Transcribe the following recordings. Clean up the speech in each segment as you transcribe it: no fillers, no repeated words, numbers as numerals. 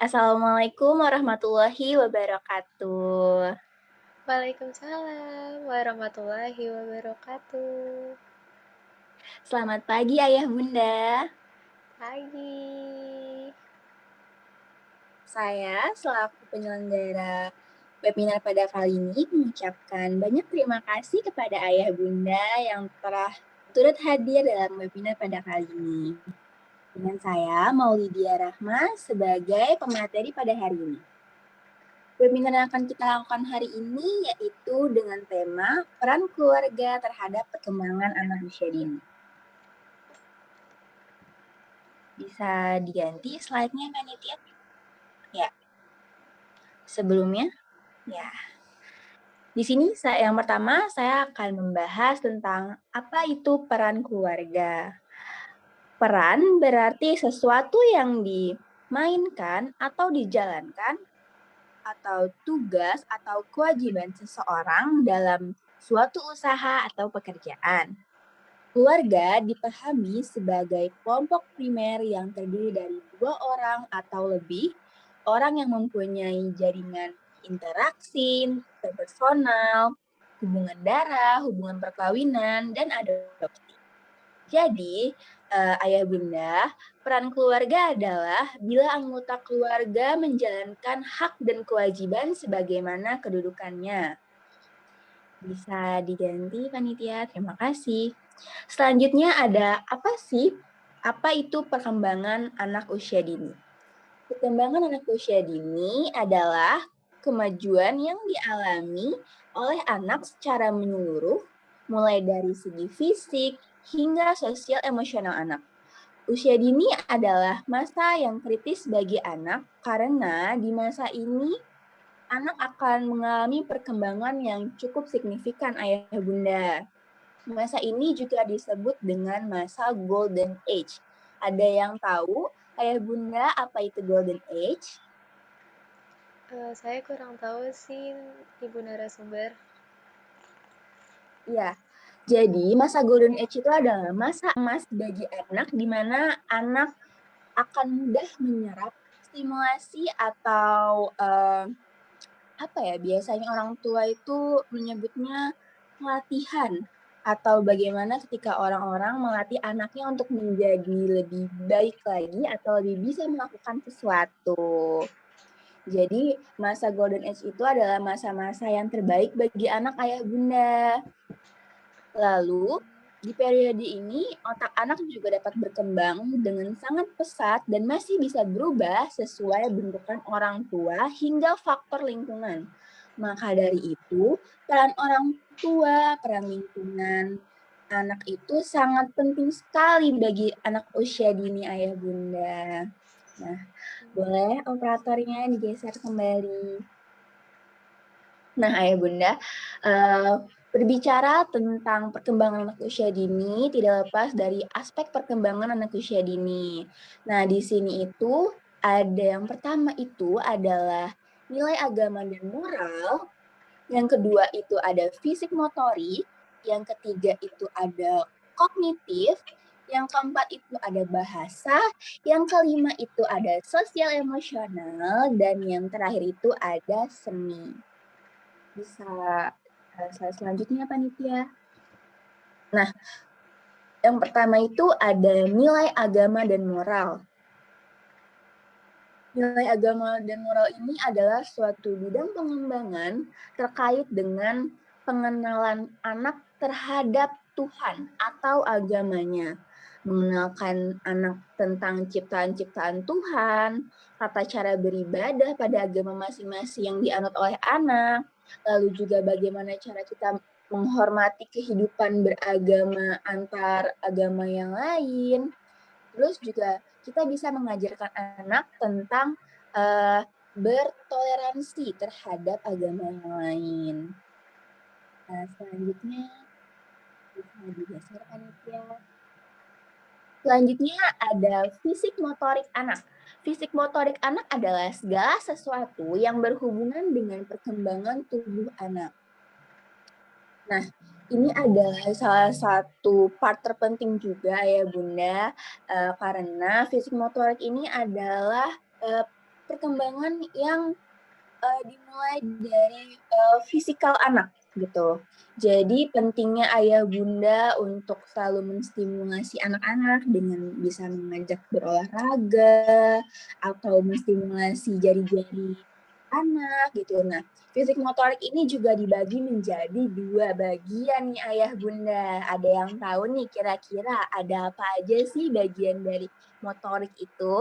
Assalamualaikum warahmatullahi wabarakatuh. Waalaikumsalam warahmatullahi wabarakatuh. Selamat pagi Ayah Bunda. Pagi. Saya selaku penyelenggara webinar pada kali ini mengucapkan banyak terima kasih kepada Ayah Bunda yang telah turut hadir dalam webinar pada kali ini. Dengan saya, Maulidia Rahma, sebagai pemateri pada hari ini. Webinar yang akan kita lakukan hari ini yaitu dengan tema peran keluarga terhadap perkembangan anak usia dini. Bisa diganti slide-nya, Panitia? Ya. Sebelumnya, ya. Di sini yang pertama saya akan membahas tentang apa itu peran keluarga. Peran berarti sesuatu yang dimainkan atau dijalankan atau tugas atau kewajiban seseorang dalam suatu usaha atau pekerjaan. Keluarga dipahami sebagai kelompok primer yang terdiri dari 2 orang atau lebih orang yang mempunyai jaringan interaksi, interpersonal, hubungan darah, hubungan perkawinan, dan adopsi. Jadi, Ayah Bunda, peran keluarga adalah bila anggota keluarga menjalankan hak dan kewajiban sebagaimana kedudukannya. Bisa diganti, Panitia. Terima kasih. Selanjutnya ada apa itu perkembangan anak usia dini? Perkembangan anak usia dini adalah kemajuan yang dialami oleh anak secara menyeluruh, mulai dari segi fisik hingga sosial emosional anak. Usia dini adalah masa yang kritis bagi anak karena di masa ini anak akan mengalami perkembangan yang cukup signifikan, Ayah Bunda. Masa ini juga disebut dengan masa golden age. Ada yang tahu, Ayah Bunda, apa itu golden age? Saya kurang tahu sih, Ibu narasumber. Ya, jadi masa golden age itu adalah masa emas bagi anak di mana anak akan mudah menyerap stimulasi atau biasanya orang tua itu menyebutnya pelatihan atau bagaimana ketika orang-orang melatih anaknya untuk menjadi lebih baik lagi atau lebih bisa melakukan sesuatu. Jadi masa golden age itu adalah masa-masa yang terbaik bagi anak ayah bunda. Lalu di periode ini otak anak juga dapat berkembang dengan sangat pesat dan masih bisa berubah sesuai bentukan orang tua hingga faktor lingkungan. Maka dari itu, peran orang tua, peran lingkungan anak itu sangat penting sekali bagi anak usia dini ayah bunda. Nah, boleh operatornya digeser kembali. Nah, ayah bunda, berbicara tentang perkembangan anak usia dini tidak lepas dari aspek perkembangan anak usia dini. Nah, di sini itu ada yang pertama itu adalah nilai agama dan moral, yang kedua itu ada fisik motorik, yang ketiga itu ada kognitif, yang keempat itu ada bahasa, yang kelima itu ada sosial emosional, dan yang terakhir itu ada seni. Bisa slide selanjutnya, Panitia. Nah, yang pertama itu ada nilai agama dan moral. Nilai agama dan moral ini adalah suatu bidang pengembangan terkait dengan pengenalan anak terhadap Tuhan atau agamanya. Mengenalkan anak tentang ciptaan-ciptaan Tuhan, tata cara beribadah pada agama masing-masing yang dianut oleh anak, lalu juga bagaimana cara kita menghormati kehidupan beragama antar agama yang lain. Terus juga kita bisa mengajarkan anak tentang bertoleransi terhadap agama yang lain. Nah, selanjutnya bisa digeser, Panitia. Selanjutnya ada fisik motorik anak. Fisik motorik anak adalah segala sesuatu yang berhubungan dengan perkembangan tubuh anak. Nah, Ini adalah salah satu part terpenting juga ya Bunda, karena fisik motorik ini adalah perkembangan yang dimulai dari fisikal anak gitu. Jadi pentingnya ayah bunda untuk selalu menstimulasi anak-anak dengan bisa mengajak berolahraga atau menstimulasi jari-jari anak gitu. Nah, fisik motorik ini juga dibagi menjadi 2 bagian nih ayah bunda. Ada yang tahu nih kira-kira ada apa aja sih bagian dari motorik itu?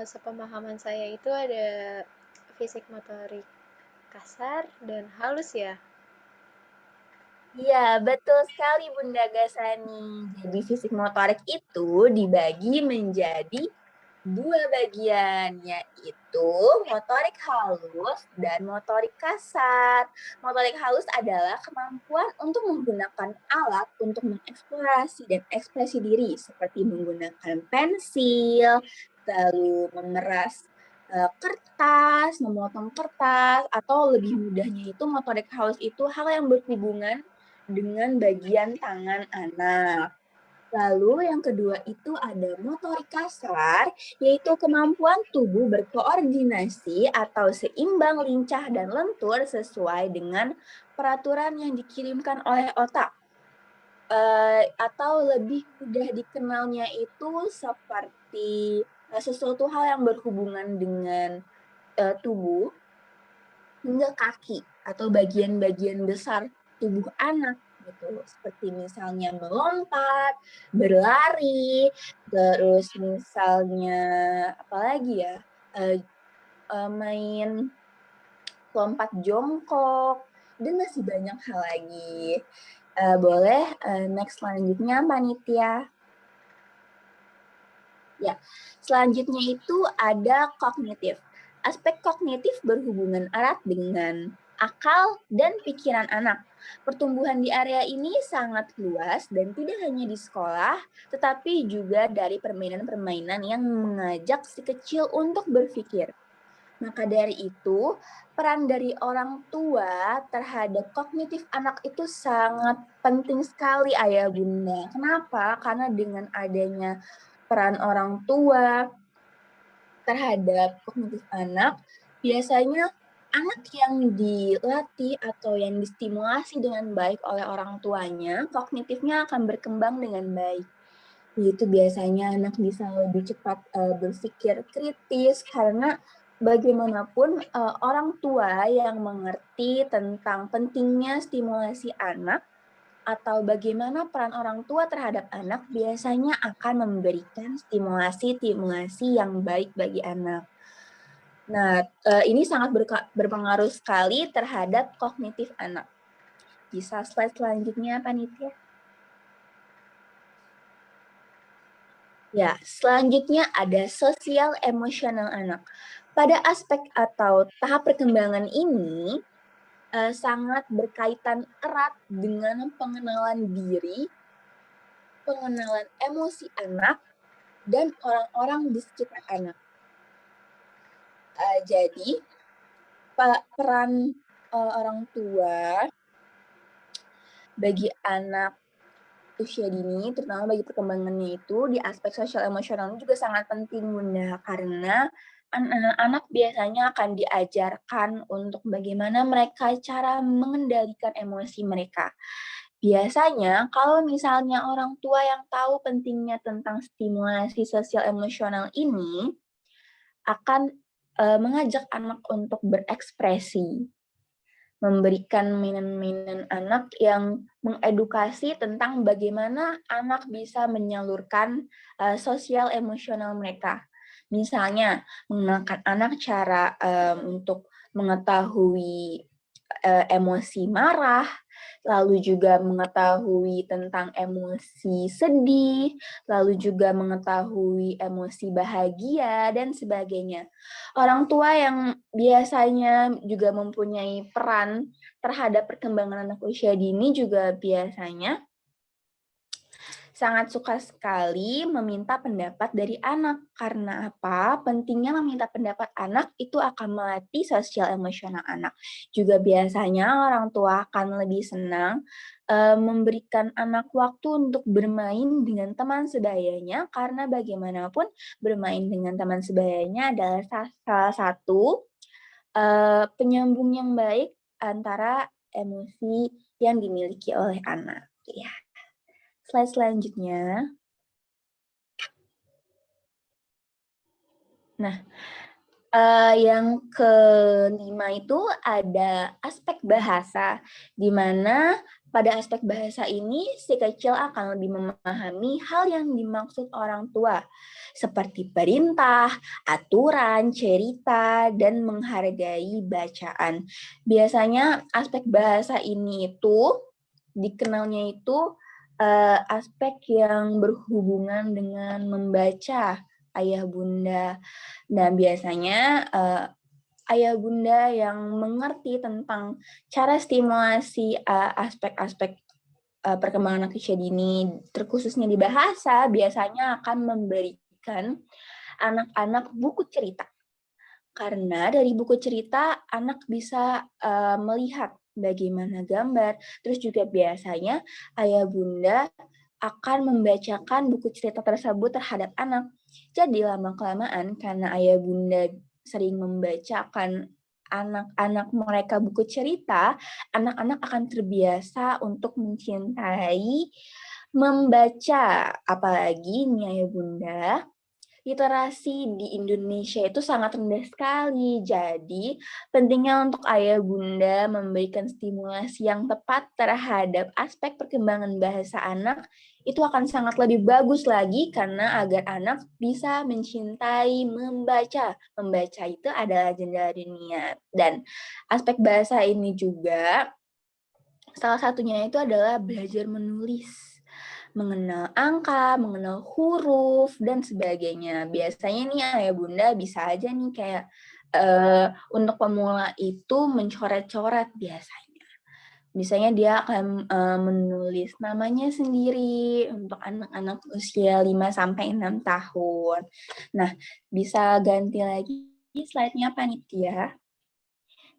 Sepemahaman saya itu ada fisik motorik kasar dan halus ya. Iya, betul sekali Bunda Gasani. Jadi fisik motorik itu dibagi menjadi 2 bagian, yaitu motorik halus dan motorik kasar. Motorik halus adalah kemampuan untuk menggunakan alat untuk mengeksplorasi dan ekspresi diri, seperti menggunakan pensil, lalu memeras kertas, memotong kertas, atau lebih mudahnya itu motorik halus itu hal yang berhubungan dengan bagian tangan anak. Lalu yang kedua itu ada motorik kasar, yaitu kemampuan tubuh berkoordinasi atau seimbang, lincah, dan lentur sesuai dengan peraturan yang dikirimkan oleh otak. Atau lebih mudah dikenalnya itu seperti sesuatu hal yang berhubungan dengan tubuh hingga kaki atau bagian-bagian besar tubuh anak gitu, seperti misalnya melompat, berlari, terus misalnya apalagi ya, main lompat jongkok, dan masih banyak hal lagi. Boleh next selanjutnya panitia? Ya, selanjutnya itu ada kognitif. Aspek kognitif berhubungan erat dengan akal dan pikiran anak. Pertumbuhan di area ini sangat luas dan tidak hanya di sekolah, tetapi juga dari permainan-permainan yang mengajak si kecil untuk berpikir. Maka dari itu, peran dari orang tua terhadap kognitif anak itu sangat penting sekali ayah bunda. Kenapa? Karena dengan adanya peran orang tua terhadap kognitif anak, biasanya anak yang dilatih atau yang distimulasi dengan baik oleh orang tuanya, kognitifnya akan berkembang dengan baik. Itu biasanya anak bisa lebih cepat berpikir kritis karena bagaimanapun orang tua yang mengerti tentang pentingnya stimulasi anak atau bagaimana peran orang tua terhadap anak biasanya akan memberikan stimulasi-stimulasi yang baik bagi anak. Nah, ini sangat berpengaruh sekali terhadap kognitif anak. Bisa slide selanjutnya, Panitia? Ya, selanjutnya ada sosial emosional anak. Pada aspek atau tahap perkembangan ini, sangat berkaitan erat dengan pengenalan diri, pengenalan emosi anak, dan orang-orang di sekitar anak. Jadi, peran orang tua bagi anak usia dini, terutama bagi perkembangannya itu, di aspek sosial emosional juga sangat penting, Bunda. Karena anak-anak biasanya akan diajarkan untuk bagaimana mereka cara mengendalikan emosi mereka. Biasanya, kalau misalnya orang tua yang tahu pentingnya tentang stimulasi sosial emosional ini, akan mengajak anak untuk berekspresi, memberikan mainan-mainan anak yang mengedukasi tentang bagaimana anak bisa menyalurkan sosial emosional mereka. Misalnya, mengenalkan anak cara untuk mengetahui emosi marah, lalu juga mengetahui tentang emosi sedih, lalu juga mengetahui emosi bahagia, dan sebagainya. Orang tua yang biasanya juga mempunyai peran terhadap perkembangan anak usia dini juga biasanya Sangat suka sekali meminta pendapat dari anak. Karena apa? Pentingnya meminta pendapat anak itu akan melatih sosial emosional anak. Juga biasanya orang tua akan lebih senang memberikan anak waktu untuk bermain dengan teman sebayanya, karena bagaimanapun bermain dengan teman sebayanya adalah salah satu penyambung yang baik antara emosi yang dimiliki oleh anak. Ya. Slide selanjutnya. Nah, yang kelima itu ada aspek bahasa, di mana pada aspek bahasa ini si kecil akan lebih memahami hal yang dimaksud orang tua, seperti perintah, aturan, cerita, dan menghargai bacaan. Biasanya aspek bahasa ini itu dikenalnya itu aspek yang berhubungan dengan membaca ayah bunda. Nah, biasanya ayah bunda yang mengerti tentang cara stimulasi aspek-aspek perkembangan anak usia dini, terkhususnya di bahasa, biasanya akan memberikan anak-anak buku cerita. Karena dari buku cerita, anak bisa melihat bagaimana gambar, terus juga biasanya ayah bunda akan membacakan buku cerita tersebut terhadap anak. Jadi lama-kelamaan karena ayah bunda sering membacakan anak-anak mereka buku cerita, anak-anak akan terbiasa untuk mencintai membaca. Apalagi nih ayah bunda, literasi di Indonesia itu sangat rendah sekali. Jadi, pentingnya untuk ayah bunda memberikan stimulasi yang tepat terhadap aspek perkembangan bahasa anak itu akan sangat lebih bagus lagi, karena agar anak bisa mencintai membaca. Membaca itu adalah jendela dunia. Dan aspek bahasa ini juga salah satunya itu adalah belajar menulis, mengenal angka, mengenal huruf, dan sebagainya. Biasanya nih ayah bunda bisa aja nih kayak untuk pemula itu mencoret-coret biasanya. Biasanya dia akan menulis namanya sendiri untuk anak-anak usia 5-6 tahun. Nah, bisa ganti lagi slide-nya panitia.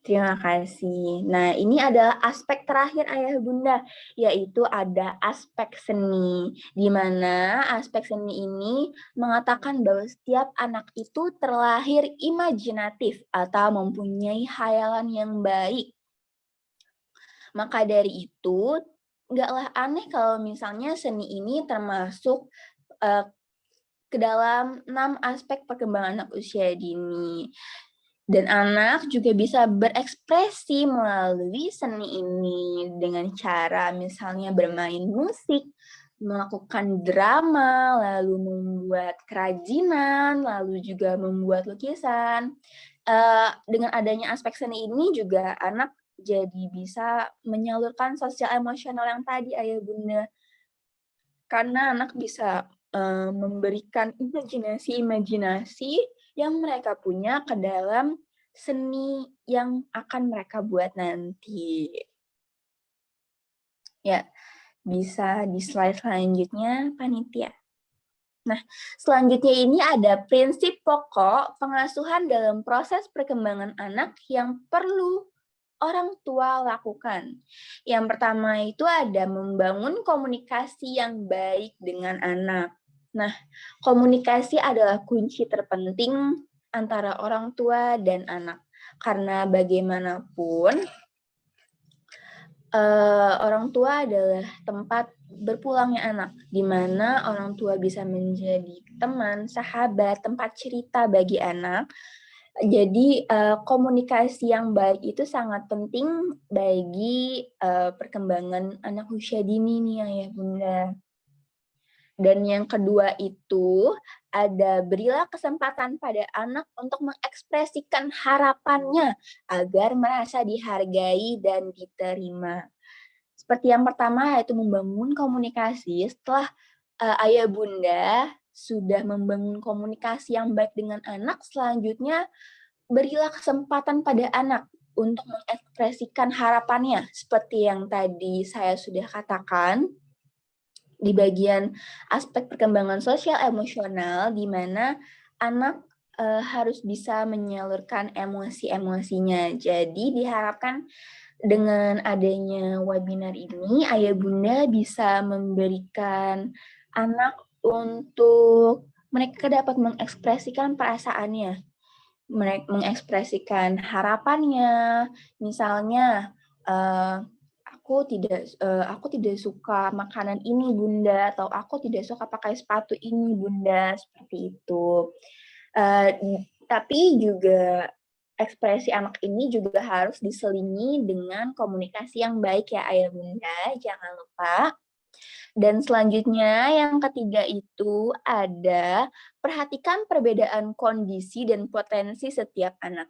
Terima kasih. Nah, ini adalah aspek terakhir ayah bunda, yaitu ada aspek seni, di mana aspek seni ini mengatakan bahwa setiap anak itu terlahir imajinatif atau mempunyai khayalan yang baik. Maka dari itu, nggaklah aneh kalau misalnya seni ini termasuk ke dalam 6 aspek perkembangan anak usia dini. Dan anak juga bisa berekspresi melalui seni ini dengan cara misalnya bermain musik, melakukan drama, lalu membuat kerajinan, lalu juga membuat lukisan. Dengan adanya aspek seni ini juga anak jadi bisa menyalurkan sosial emosional yang tadi ayah bunda. Karena anak bisa memberikan imajinasi-imajinasi yang mereka punya ke dalam seni yang akan mereka buat nanti. Ya, bisa di slide selanjutnya, panitia. Nah, selanjutnya ini ada prinsip pokok pengasuhan dalam proses perkembangan anak yang perlu orang tua lakukan. Yang pertama itu ada membangun komunikasi yang baik dengan anak. Nah, komunikasi adalah kunci terpenting antara orang tua dan anak. Karena bagaimanapun, orang tua adalah tempat berpulangnya anak, di mana orang tua bisa menjadi teman, sahabat, tempat cerita bagi anak. Jadi komunikasi yang baik itu sangat penting bagi perkembangan anak usia dini nih ayah bunda. Dan yang kedua itu ada berilah kesempatan pada anak untuk mengekspresikan harapannya agar merasa dihargai dan diterima. Seperti yang pertama yaitu membangun komunikasi. Setelah ayah bunda sudah membangun komunikasi yang baik dengan anak, selanjutnya berilah kesempatan pada anak untuk mengekspresikan harapannya. Seperti yang tadi saya sudah katakan, di bagian aspek perkembangan sosial emosional, di mana anak harus bisa menyalurkan emosi-emosinya. Jadi diharapkan dengan adanya webinar ini, ayah bunda bisa memberikan anak untuk mereka dapat mengekspresikan perasaannya, mengekspresikan harapannya, misalnya aku tidak suka makanan ini bunda, atau aku tidak suka pakai sepatu ini bunda, seperti itu. Tapi juga ekspresi anak ini juga harus diselingi dengan komunikasi yang baik ya ayah bunda, jangan lupa. Dan selanjutnya yang ketiga itu ada perhatikan perbedaan kondisi dan potensi setiap anak.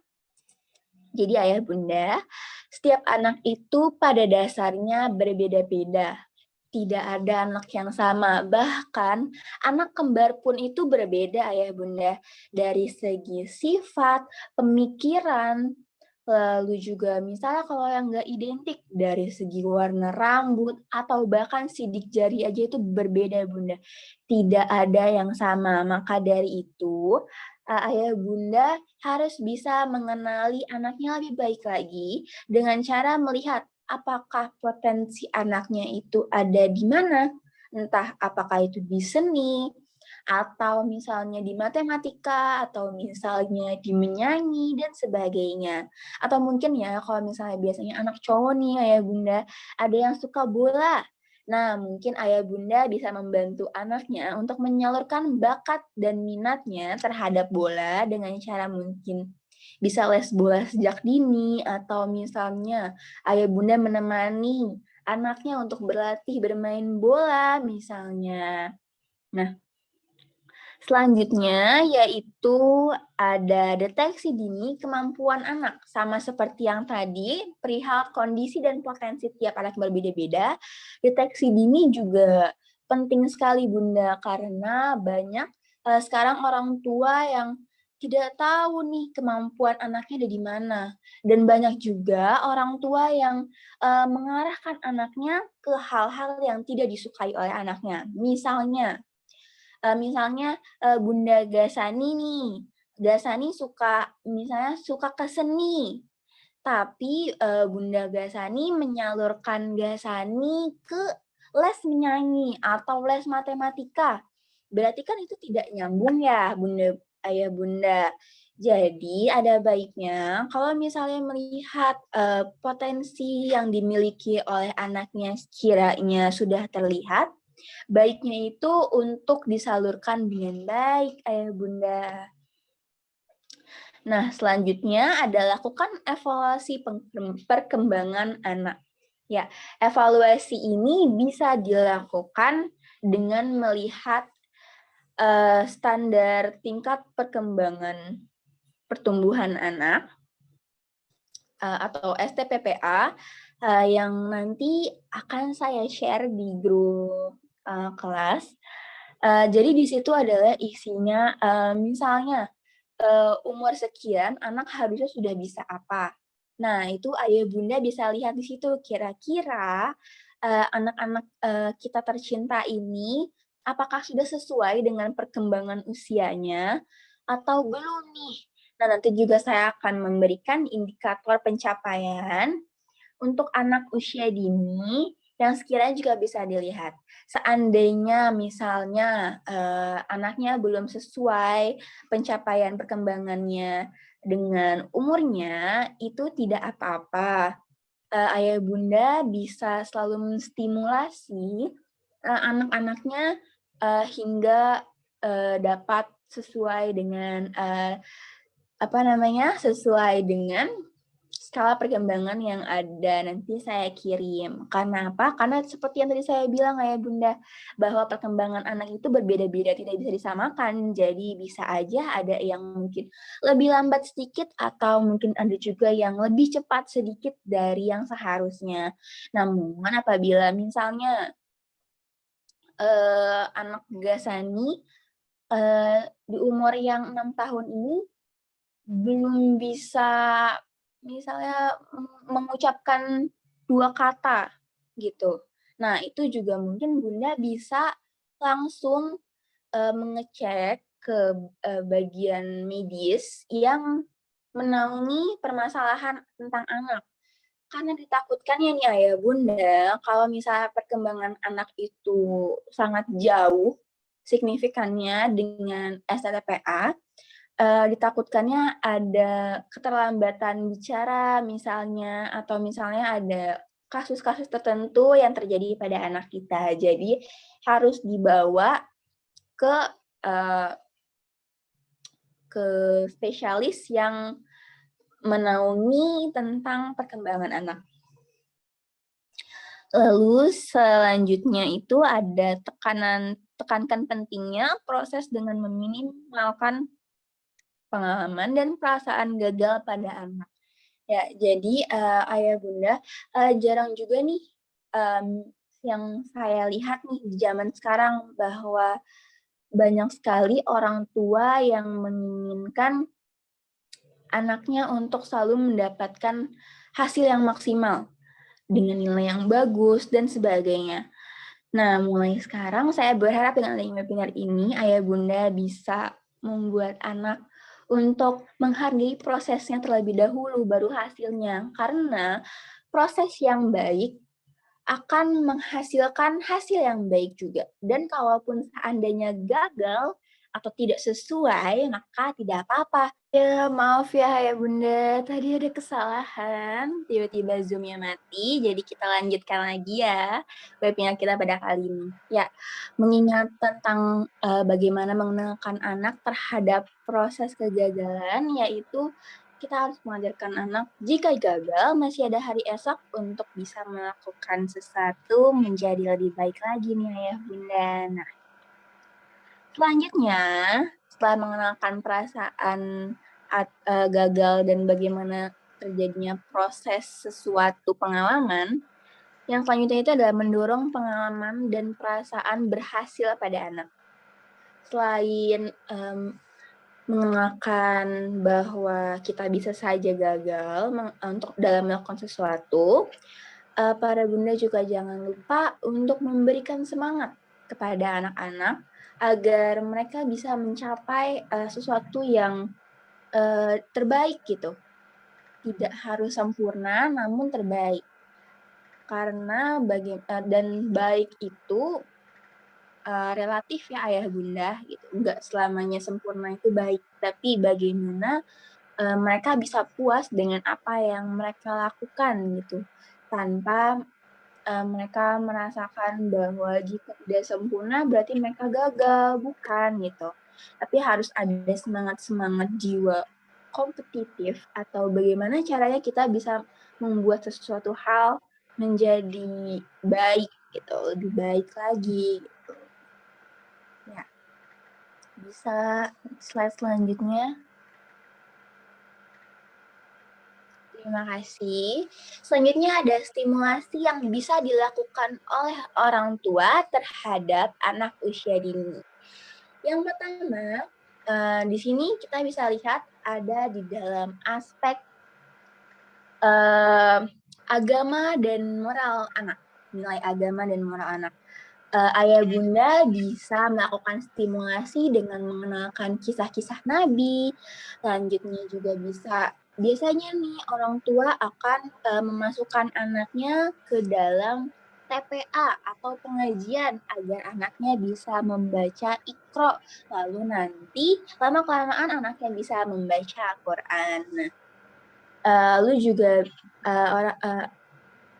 Jadi ayah bunda, setiap anak itu pada dasarnya berbeda-beda. Tidak ada anak yang sama, bahkan anak kembar pun itu berbeda ayah bunda. Dari segi sifat, pemikiran, lalu juga misalnya kalau yang nggak identik dari segi warna rambut atau bahkan sidik jari aja itu berbeda bunda. Tidak ada yang sama, maka dari itu ayah bunda harus bisa mengenali anaknya lebih baik lagi dengan cara melihat apakah potensi anaknya itu ada di mana, entah apakah itu di seni, atau misalnya di matematika, atau misalnya di menyanyi, dan sebagainya. Atau mungkin ya, kalau misalnya biasanya anak cowok nih, ayah bunda, ada yang suka bola. Nah, mungkin ayah bunda bisa membantu anaknya untuk menyalurkan bakat dan minatnya terhadap bola dengan cara mungkin bisa les bola sejak dini, atau misalnya ayah bunda menemani anaknya untuk berlatih bermain bola misalnya. Nah, selanjutnya yaitu ada deteksi dini kemampuan anak. Sama seperti yang tadi, perihal kondisi dan potensi tiap anak berbeda-beda, deteksi dini juga penting sekali Bunda, karena banyak sekarang orang tua yang tidak tahu nih kemampuan anaknya ada di mana. Dan banyak juga orang tua yang mengarahkan anaknya ke hal-hal yang tidak disukai oleh anaknya. Misalnya Bunda Gasani nih, Gasani suka ke seni, tapi Bunda Gasani menyalurkan Gasani ke les menyanyi atau les matematika. Berarti kan itu tidak nyambung ya ayah bunda. Jadi ada baiknya kalau misalnya melihat potensi yang dimiliki oleh anaknya sekiranya sudah terlihat, baiknya itu untuk disalurkan dengan baik, ayah bunda. Nah, selanjutnya adalah lakukan evaluasi perkembangan anak. Ya, evaluasi ini bisa dilakukan dengan melihat standar tingkat perkembangan pertumbuhan anak atau STPPA yang nanti akan saya share di grup kelas. Jadi di situ adalah isinya misalnya umur sekian anak harusnya sudah bisa apa. Nah, itu ayah bunda bisa lihat di situ kira-kira anak-anak kita tercinta ini apakah sudah sesuai dengan perkembangan usianya atau belum nih. Nah, nanti juga saya akan memberikan indikator pencapaian untuk anak usia dini yang sekiranya juga bisa dilihat. Seandainya misalnya anaknya belum sesuai pencapaian perkembangannya dengan umurnya, itu tidak apa-apa. Ayah bunda bisa selalu menstimulasi anak-anaknya hingga dapat sesuai dengan sesuai dengan skala perkembangan yang ada nanti saya kirim. Karena apa? Karena seperti yang tadi saya bilang ayah bunda, bahwa perkembangan anak itu berbeda-beda, tidak bisa disamakan. Jadi bisa aja ada yang mungkin lebih lambat sedikit atau mungkin ada juga yang lebih cepat sedikit dari yang seharusnya. Namun apabila misalnya anak Gasani di umur yang 6 tahun ini belum bisa misalnya mengucapkan 2 kata gitu. Nah, itu juga mungkin Bunda bisa langsung mengecek ke bagian medis yang menaungi permasalahan tentang anak. Karena ditakutkannya nih ayah bunda, kalau misalnya perkembangan anak itu sangat jauh signifikannya dengan STTPA, ditakutkannya ada keterlambatan bicara misalnya, atau misalnya ada kasus-kasus tertentu yang terjadi pada anak kita. Jadi harus dibawa ke uh, ke spesialis yang menaungi tentang perkembangan anak. Lalu selanjutnya itu ada tekankan pentingnya proses dengan meminimalkan pengalaman dan perasaan gagal pada anak. Ya, jadi ayah bunda jarang juga nih yang saya lihat nih di zaman sekarang bahwa banyak sekali orang tua yang menginginkan anaknya untuk selalu mendapatkan hasil yang maksimal dengan nilai yang bagus dan sebagainya. Nah, mulai sekarang saya berharap dengan adanya webinar ini, ayah bunda bisa membuat anak untuk menghargai prosesnya terlebih dahulu, baru hasilnya. Karena proses yang baik akan menghasilkan hasil yang baik juga. Dan kalaupun seandainya gagal atau tidak sesuai, maka tidak apa-apa. Ya, maaf ya bunda, tadi ada kesalahan, tiba-tiba Zoom-nya mati, jadi kita lanjutkan lagi ya webinar kita pada kali ini. Ya, mengingat tentang bagaimana mengenalkan anak terhadap proses kegagalan, yaitu kita harus mengajarkan anak jika gagal masih ada hari esok untuk bisa melakukan sesuatu menjadi lebih baik lagi nih ayah bunda. Nah, selanjutnya setelah mengenalkan perasaan gagal dan bagaimana terjadinya proses sesuatu pengalaman, yang selanjutnya itu adalah mendorong pengalaman dan perasaan berhasil pada anak. Selain mengenalkan bahwa kita bisa saja gagal untuk dalam melakukan sesuatu, para bunda juga jangan lupa untuk memberikan semangat kepada anak-anak agar mereka bisa mencapai sesuatu yang terbaik gitu. Tidak harus sempurna, namun terbaik. Karena dan baik itu relatif ya ayah bunda gitu. Enggak selamanya sempurna itu baik, tapi bagaimana mereka bisa puas dengan apa yang mereka lakukan gitu, tanpa mereka merasakan bahwa jika tidak sempurna berarti mereka gagal, bukan gitu. Tapi harus ada semangat jiwa kompetitif atau bagaimana caranya kita bisa membuat sesuatu hal menjadi baik gitu, lebih baik lagi gitu. Ya, bisa slide selanjutnya. Terima kasih. Selanjutnya ada stimulasi yang bisa dilakukan oleh orang tua terhadap anak usia dini. Yang pertama, di sini kita bisa lihat ada di dalam aspek agama dan moral anak, nilai agama dan moral anak. Ayah bunda bisa melakukan stimulasi dengan mengenalkan kisah-kisah Nabi. Selanjutnya juga biasanya nih orang tua akan memasukkan anaknya ke dalam TPA atau pengajian agar anaknya bisa membaca Iqra. Lalu nanti lama-kelamaan anaknya bisa membaca Al-Quran. Lalu juga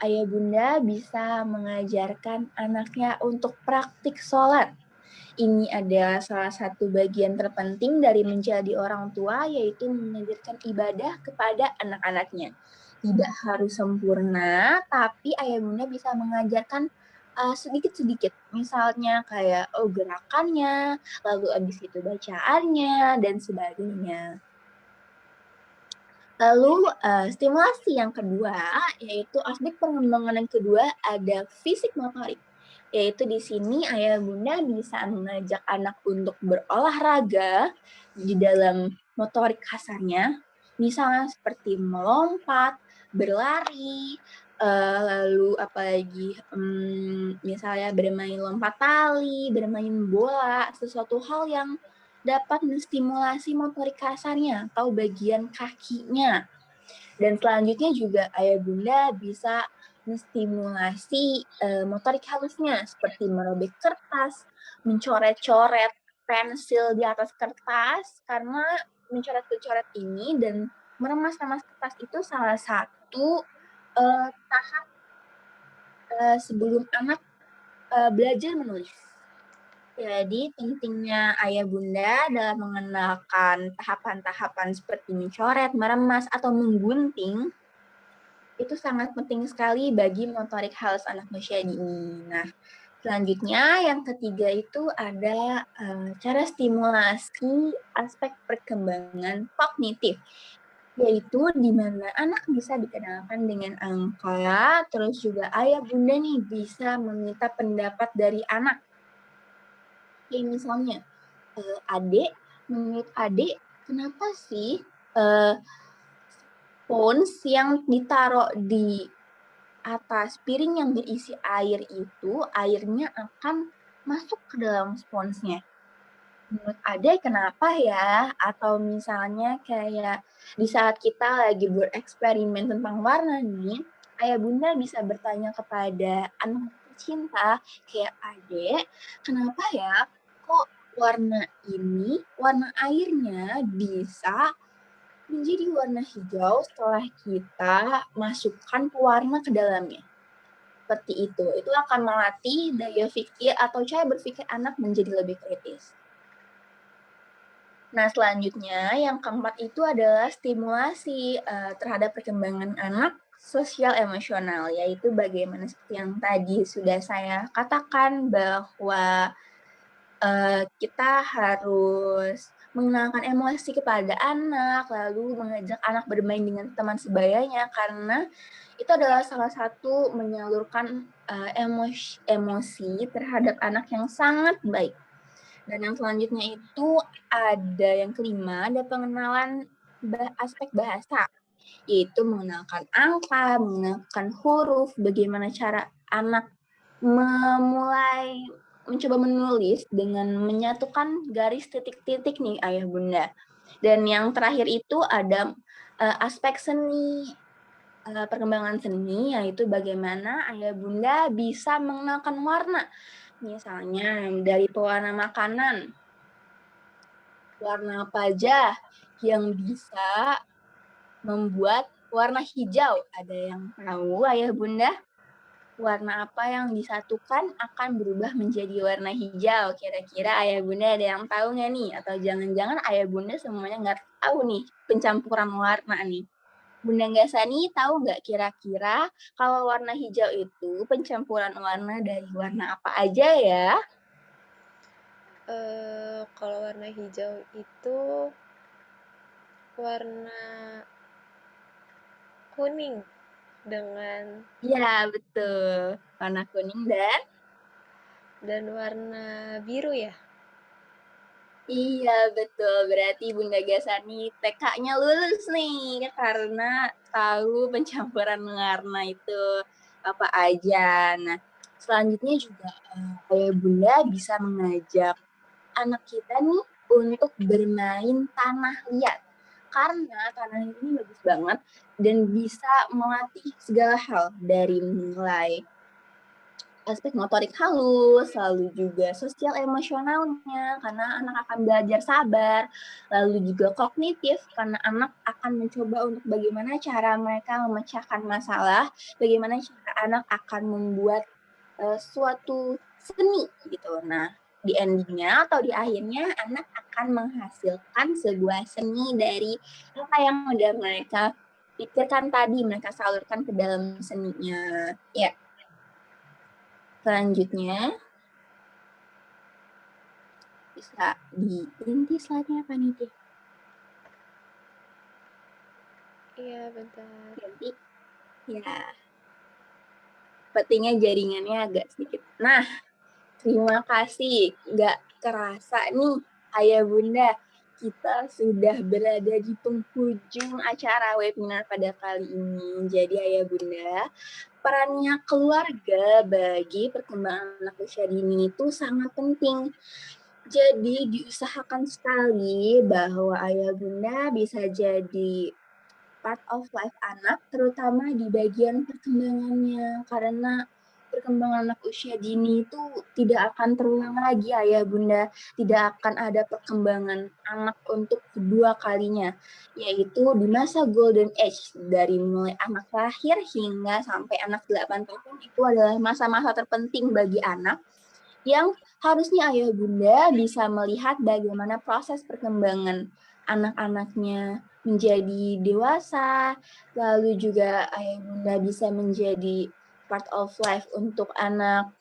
ayah bunda bisa mengajarkan anaknya untuk praktik sholat. Ini adalah salah satu bagian terpenting dari menjadi orang tua, yaitu mengajarkan ibadah kepada anak-anaknya. Tidak harus sempurna, tapi ayah bunda bisa mengajarkan sedikit-sedikit. Misalnya kayak gerakannya, lalu abis itu bacaannya, dan sebagainya. Lalu stimulasi yang kedua, yaitu aspek pengembangan yang kedua ada fisik motorik. Yaitu di sini ayah bunda bisa mengajak anak untuk berolahraga di dalam motorik kasarnya, misalnya seperti melompat, berlari, lalu apalagi misalnya bermain lompat tali, bermain bola, sesuatu hal yang dapat menstimulasi motorik kasarnya atau bagian kakinya. Dan selanjutnya juga ayah bunda bisa menstimulasi motorik halusnya seperti merobek kertas, mencoret-coret pensil di atas kertas, karena mencoret-coret ini dan meremas-remas kertas itu salah satu tahap sebelum anak belajar menulis. Jadi pentingnya ayah bunda dalam mengenalkan tahapan-tahapan seperti mencoret, meremas, atau menggunting itu sangat penting sekali bagi motorik halus anak usia dini. Nah, selanjutnya yang ketiga itu ada cara stimulasi aspek perkembangan kognitif, yaitu di mana anak bisa dikenalkan dengan angka, terus juga ayah bunda nih bisa meminta pendapat dari anak. Kayak misalnya, adik, menurut adik, kenapa sih spons yang ditaruh di atas piring yang berisi air itu, airnya akan masuk ke dalam sponsnya? Menurut adik kenapa ya? Atau misalnya kayak di saat kita lagi bereksperimen tentang warna nih, ayah bunda bisa bertanya kepada anak tercinta, kayak adik, kenapa ya kok warna ini, warna airnya bisa menjadi warna hijau setelah kita masukkan pewarna ke dalamnya? Seperti itu. Itu akan melatih daya pikir atau cara berpikir anak menjadi lebih kritis. Nah, selanjutnya yang keempat itu adalah stimulasi terhadap perkembangan anak sosial emosional, yaitu bagaimana seperti yang tadi sudah saya katakan bahwa kita harus mengenalkan emosi kepada anak, lalu mengajak anak bermain dengan teman sebayanya, karena itu adalah salah satu menyalurkan emosi terhadap anak yang sangat baik. Dan yang selanjutnya itu ada yang kelima, ada pengenalan aspek bahasa, yaitu mengenalkan angka, mengenalkan huruf, bagaimana cara anak memulai mencoba menulis dengan menyatukan garis titik-titik nih ayah bunda. Dan yang terakhir itu ada aspek seni, perkembangan seni, yaitu bagaimana ayah bunda bisa mengenalkan warna. Misalnya dari pewarna makanan, warna apa aja yang bisa membuat warna hijau. Ada yang tahu ayah bunda? Warna apa yang disatukan akan berubah menjadi warna hijau? Kira-kira ayah bunda ada yang tahu nggak nih? Atau jangan-jangan ayah bunda semuanya nggak tahu nih pencampuran warna nih? Bunda Gasani tahu nggak kira-kira kalau warna hijau itu pencampuran warna dari warna apa aja ya? Kalau warna hijau itu warna kuning dengan Ya, betul. Warna kuning dan warna biru ya. iya, betul. Berarti Bunda Gasani TK-nya lulus nih karena tahu pencampuran warna itu apa aja. Nah, selanjutnya juga ayah bunda bisa mengajak anak kita nih untuk bermain tanah liat. Karena tanah ini bagus banget dan bisa melatih segala hal dari mulai aspek motorik halus, lalu juga sosial emosionalnya, karena anak akan belajar sabar, lalu juga kognitif, karena anak akan mencoba untuk bagaimana cara mereka memecahkan masalah, bagaimana cara anak akan membuat suatu seni gitu. Nah, di endingnya atau di akhirnya anak akan menghasilkan sebuah seni dari apa yang udah mereka pikirkan tadi, mereka salurkan ke dalam seninya. Ya. Selanjutnya, bisa diganti slide-nya apa nih, Teh? Iya, bentar. Ganti. Ya, sepertinya jaringannya agak sedikit. Nah, terima kasih. Nggak kerasa nih, ayah bunda. kita sudah berada di penghujung acara webinar pada kali ini. Jadi Ayah Bunda, perannya keluarga bagi perkembangan anak usia dini itu sangat penting. Jadi diusahakan sekali bahwa Ayah Bunda bisa jadi part of life anak, terutama di bagian perkembangannya. Karena perkembangan anak usia dini itu tidak akan terulang lagi Ayah Bunda. Tidak akan ada perkembangan anak untuk kedua kalinya, yaitu di masa golden age, dari mulai anak lahir hingga sampai anak 8 tahun. Itu adalah masa-masa terpenting bagi anak yang harusnya Ayah Bunda bisa melihat bagaimana proses perkembangan anak-anaknya menjadi dewasa, lalu juga Ayah Bunda bisa menjadi part of life untuk anak,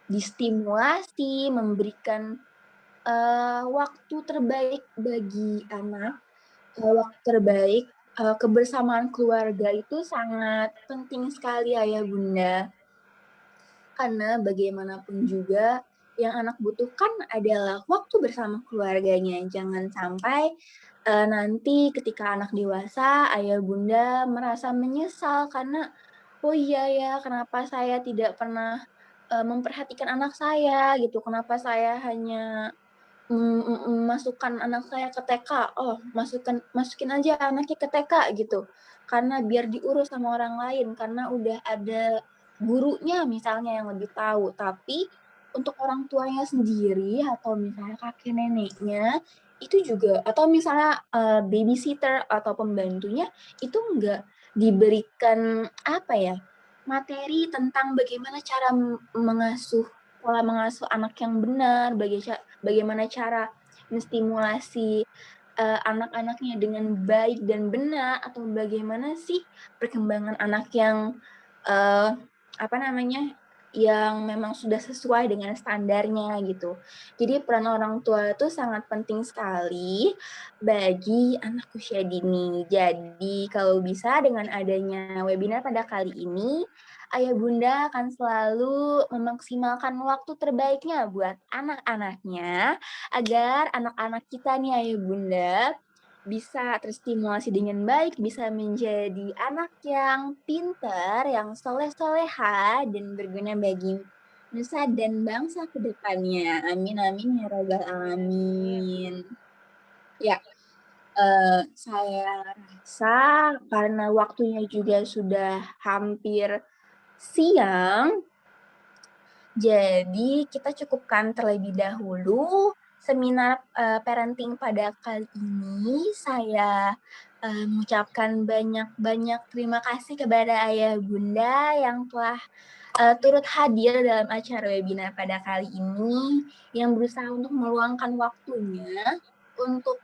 distimulasi, memberikan waktu terbaik bagi anak, waktu terbaik, kebersamaan keluarga itu sangat penting sekali Ayah Bunda. Karena bagaimanapun juga yang anak butuhkan adalah waktu bersama keluarganya. Jangan sampai nanti ketika anak dewasa, ayah bunda merasa menyesal karena, oh iya ya, kenapa saya tidak pernah memperhatikan anak saya gitu, kenapa saya hanya masukkan anak saya ke TK, oh masukin aja anaknya ke TK gitu, karena biar diurus sama orang lain, karena udah ada gurunya misalnya yang lebih tahu. Tapi untuk orang tuanya sendiri atau misalnya kakek neneknya, itu juga atau misalnya babysitter atau pembantunya, itu enggak diberikan, apa ya, materi tentang bagaimana cara pola mengasuh anak yang benar, bagaimana cara menstimulasi anak-anaknya dengan baik dan benar, atau bagaimana sih perkembangan anak yang yang memang sudah sesuai dengan standarnya gitu. Jadi peran orang tua itu sangat penting sekali bagi anak usia dini. Jadi kalau bisa dengan adanya webinar pada kali ini, Ayah Bunda akan selalu memaksimalkan waktu terbaiknya buat anak-anaknya, agar anak-anak kita nih Ayah Bunda bisa terstimulasi dengan baik, bisa menjadi anak yang pintar, yang soleh-soleha, dan berguna bagi nusa dan bangsa ke depannya. Amin, amin, ya robbal alamin. Ya, saya rasa karena waktunya juga sudah hampir siang, jadi kita cukupkan terlebih dahulu seminar parenting pada kali ini. Saya mengucapkan banyak-banyak terima kasih kepada Ayah Bunda yang telah turut hadir dalam acara webinar pada kali ini, yang berusaha untuk meluangkan waktunya untuk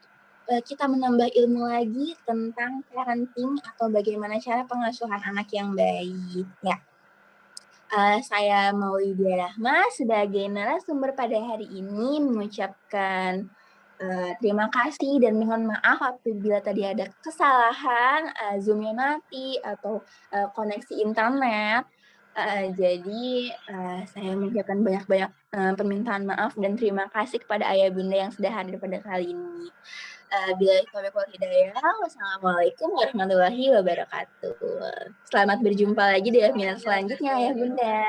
kita menambah ilmu lagi tentang parenting atau bagaimana cara pengasuhan anak yang baik. Ya. Saya Maulidia Rahma sebagai narasumber pada hari ini mengucapkan terima kasih dan mohon maaf apabila tadi ada kesalahan, Zoom-nya mati atau koneksi internet. Jadi saya mengucapkan banyak-banyak permintaan maaf dan terima kasih kepada Ayah Bunda yang sudah hadir pada kali ini. Bila taufiq wal hidayah, wassalamualaikum warahmatullahi wabarakatuh. Selamat berjumpa lagi di webinar selanjutnya ya Bunda.